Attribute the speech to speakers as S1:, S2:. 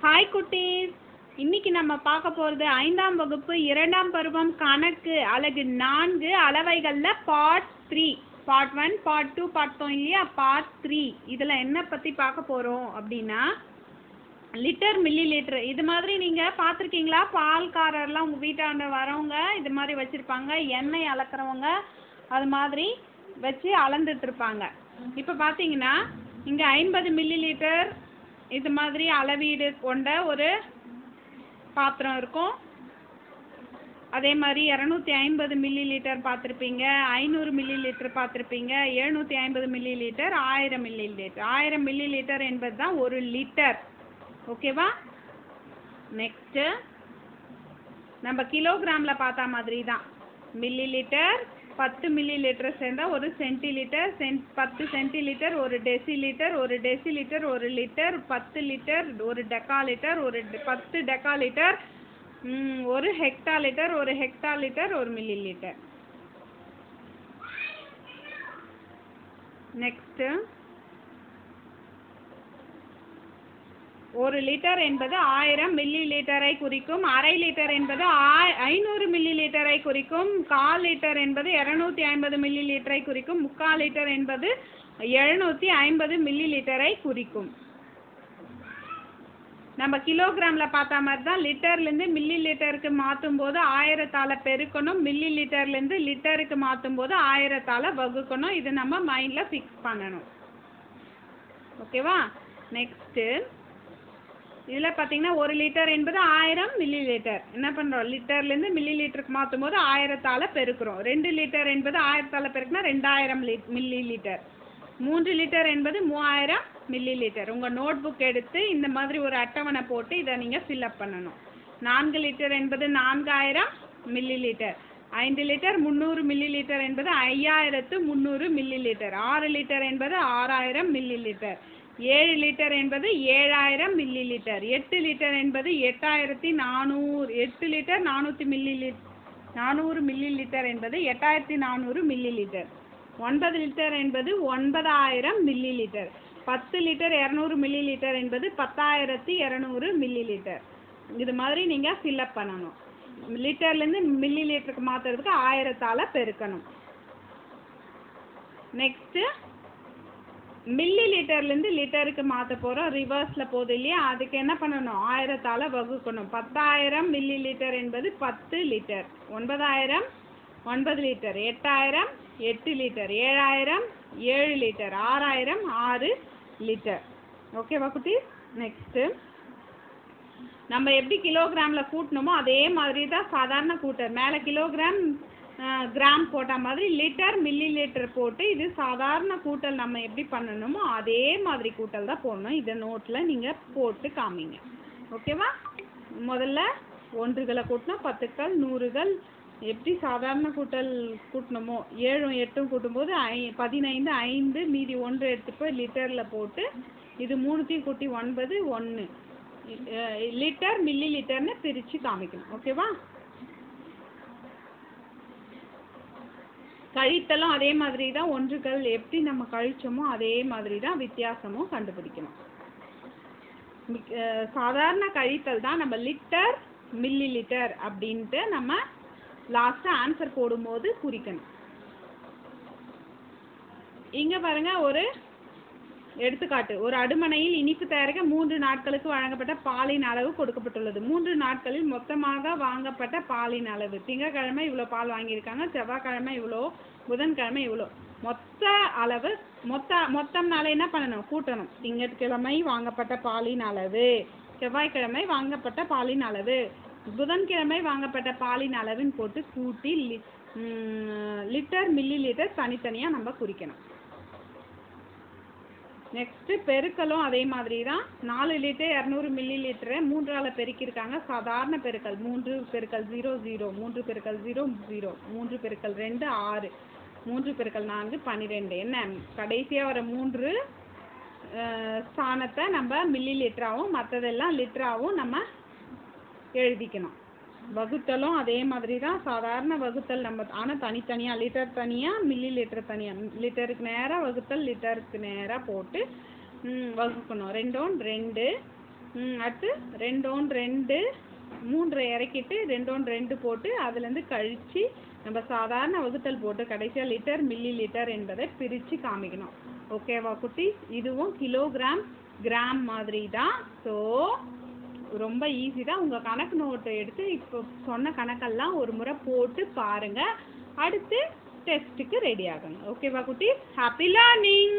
S1: Hi குட்டீஸ், இன்னைக்கு நம்ம பார்க்க போகிறது 5ஆம் வகுப்பு 2ஆம் பருவம் கணக்கு அலகு 4 அளவைகளில் பார்ட் 3. பார்ட் 1, பார்ட் 2 பார்த்தோம் இல்லையா? பார்ட் 3 இதில் என்ன பற்றி பார்க்க போகிறோம் அப்படின்னா லிட்டர் மில்லி லிட்டர். இது மாதிரி நீங்கள் பார்த்துருக்கீங்களா? பால்காரர்லாம் உங்கள் வீட்டாண்ட வரவங்க இது மாதிரி வச்சுருப்பாங்க. எண்ணெய் அளக்கிறவங்க அது மாதிரி வச்சு அளந்துட்டுருப்பாங்க. இப்போ பார்த்தீங்கன்னா இங்கே 50 மில்லி லிட்டர் இது மாதிரி அளவீடு கொண்ட ஒரு பாத்திரம் இருக்கும். அதே மாதிரி 250 மில்லி லிட்டர் பார்த்துருப்பீங்க, 500 மில்லி லிட்டர் பார்த்துருப்பீங்க, 750 milli litre, 1000 milli litre. 1000 milli litre என்பது தான் ஒரு லிட்டர். ஓகேவா? நெக்ஸ்ட்டு நம்ம கிலோகிராமில் பார்த்தா மாதிரி தான். மில்லி லிட்டர் 10 மில்லி லிட்டர் சேர்ந்தால் ஒரு சென்டிலிட்டர், 10 சென்டிலிட்டர் ஒரு டெசிலிட்டர், ஒரு டெசிலிட்டர் ஒரு லிட்டர், 10 லிட்டர் ஒரு டெக்காலிட்டர், ஒரு 10 டெக்காலிட்டர் ஒரு ஹெக்டாலிட்டர், ஒரு ஹெக்டாலிட்டர் ஒரு மில்லி லிட்டர். நெக்ஸ்ட்டு ஒரு லிட்டர் என்பது 1000 மில்லி லிட்டரை குறிக்கும். அரை லிட்டர் என்பது 500 மில்லி லிட்டரை குறிக்கும். கால் லிட்டர் என்பது 250 மில்லி லிட்டரை குறிக்கும். முக்கால் லிட்டர் என்பது 750 மில்லி லிட்டரை குறிக்கும். நம்ம கிலோகிராமில் பார்த்தா மாதிரி தான். லிட்டர்லேருந்து மில்லி லிட்டருக்கு மாற்றும் போது 1000ஆல் பெருக்கணும். மில்லி லிட்டர்லேருந்து லிட்டருக்கு மாற்றும் போது 1000ஆல் வகுக்கணும். இது நம்ம மைண்டில் ஃபிக்ஸ் பண்ணணும். ஓகேவா? நெக்ஸ்ட்டு இதில் பார்த்தீங்கன்னா ஒரு லிட்டர் என்பது 1000 மில்லி லிட்டர். என்ன பண்ணுறோம்? லிட்டர்லேருந்து மில்லி லிட்டருக்கு மாற்றும் போது 1000ஆல் பெருக்கிறோம். 2 லிட்டர் என்பது 1000ஆல் பெருக்குனா 2000 மில்லி லிட்டர். 3 லிட்டர் என்பது 3000 மில்லி லிட்டர். உங்கள் நோட் புக் எடுத்து இந்த மாதிரி ஒரு அட்டவணை போட்டு இதை நீங்கள் ஃபில்அப் பண்ணணும். 4 லிட்டர் என்பது 4000 milli litre. 5 litre 300 milli litre என்பது 5300 மில்லி லிட்டர். 6 லிட்டர் என்பது 6000 மில்லி லிட்டர். 7 லிட்டர் என்பது 7000 மில்லி லிட்டர். 8 லிட்டர் என்பது 8400. 8 லிட்டர் 400 மில்லி லிட்டர் என்பது 8400 மில்லி லிட்டர். 9 லிட்டர் என்பது 9000 milli litre. 10 litre 200 milli litre என்பது 10200 மில்லி லிட்டர். இது மாதிரி நீங்கள் ஃபில்அப் பண்ணணும். லிட்டர்லேருந்து மில்லி லிட்டருக்கு மாற்றுறதுக்கு 1000ஆல் பெருக்கணும். நெக்ஸ்ட்டு மில்லி லிட்டர்லேருந்து லிட்டருக்கு மாற்ற போகிறோம். ரிவர்ஸில் போகுது இல்லையா? அதுக்கு என்ன பண்ணணும்? 1000ஆல் வகுக்கணும். 10000 மில்லி லிட்டர் என்பது 10 litre. 9000 9 litre. 8000 8 litre. 7000 7 litre. 6000 6 litre. ஓகேவா குட்டி? நெக்ஸ்ட்டு நம்ம எப்படி கிலோகிராமில் கூட்டணுமோ அதே மாதிரி தான் சாதாரண கூட்டல். மேலே கிலோகிராம் கிராம் போட்ட மாதிரி லிட்டர் மில்லி லிட்டர் போட்டு இது சாதாரண கூட்டல் நம்ம எப்படி பண்ணணுமோ அதே மாதிரி கூட்டல் தான் போடணும். இதை நோட்டில் நீங்கள் போட்டு காமிங்க. ஓகேவா? முதல்ல 1களை கூட்டினா 10கள் 100கள் எப்படி சாதாரண கூட்டல் கூட்டணுமோ 7 8 கூட்டும்போது 15 5 மீதி 1 எடுத்து போய் லிட்டரில் போட்டு இது 3த்தையும் கூட்டி 9 1 லிட்டர் மில்லி லிட்டர்னு பிரித்து காமிக்கணும். ஓகேவா? கழித்தலும் அதே மாதிரி தான். 1கள் எப்படி நம்ம கழிச்சோமோ அதே மாதிரி தான் வித்தியாசமும் கண்டுபிடிக்கணும். சாதாரண கழித்தல் தான் நம்ம லிட்டர் மில்லி லிட்டர் அப்படின்ட்டு நம்ம லாஸ்ட்டாக ஆன்சர் போடும்போது குறிக்கணும். இங்கே பாருங்க ஒரு எடுத்துக்காட்டு. ஒரு அடுமனையில் இனிப்பு தயாரிக்க 3 நாட்களுக்கு வழங்கப்பட்ட பாலின் அளவு கொடுக்கப்பட்டுள்ளது. 3 நாட்களில் மொத்தமாக வாங்கப்பட்ட பாலின் அளவு. திங்கட்கிழமை இவ்வளோ பால் வாங்கியிருக்காங்க, செவ்வாய்க்கிழமை இவ்வளோ, புதன்கிழமை இவ்வளோ. மொத்த அளவு மொத்தம்னால என்ன பண்ணணும்? கூட்டணும். திங்கட்கிழமை வாங்கப்பட்ட பாலின் அளவு, செவ்வாய்க்கிழமை வாங்கப்பட்ட பாலின் அளவு, புதன்கிழமை வாங்கப்பட்ட பாலின் அளவுன்னு போட்டு கூட்டி லிட்டர் மில்லி லிட்டர் தனித்தனியாக நம்ம குறிக்கணும். நெக்ஸ்ட்டு பெருக்கலும் அதே மாதிரி தான். 4 லிட்டர் 200 மில்லி லிட்டரை 3ஆல் பெருக்கியிருக்காங்க. சாதாரண பெருக்கல் 3 பெருக்கல் 0 0, 3 பெருக்கல் 0 0, 3 பெருக்கல் 2 6, 3 பெருக்கல் 4 12. என்ன கடைசியாக வர 3 ஸ்தானத்தை நம்ம மில்லி லிட்டராகவும் மற்றதெல்லாம் லிட்டராகவும் நம்ம எழுதிக்கணும். வகுத்தலும் அதே மாதிரி தான். சாதாரண வகுத்தல் நம்ம ஆனால் தனித்தனியாக லிட்டர் தனியாக மில்லி லிட்டர் தனியாக. லிட்டருக்கு நேராக வகுத்தல் லிட்டருக்கு நேராக போட்டு வகுக்கணும். 2 2 அடுத்து 2 1 2 3 இறக்கிட்டு 2 1 2 போட்டு அதுலேருந்து கழித்து நம்ம சாதாரண வகுத்தல் போட்டு கடைசியாக லிட்டர் மில்லி லிட்டர் என்பதை பிரித்து காமிக்கணும். ஓகேவா குட்டீஸ்? இதுவும் கிலோகிராம் கிராம் மாதிரி தான். ஸோ ரொம்ப ஈஸி தான். உங்கள் கணக்கு நோட்டை எடுத்து இப்போ சொன்ன கணக்கெல்லாம் ஒரு முறை போட்டு பாருங்கள். அடுத்து டெஸ்ட்டுக்கு ரெடி ஆகணும். ஓகேவா குட்டீஸ்? Happy learning.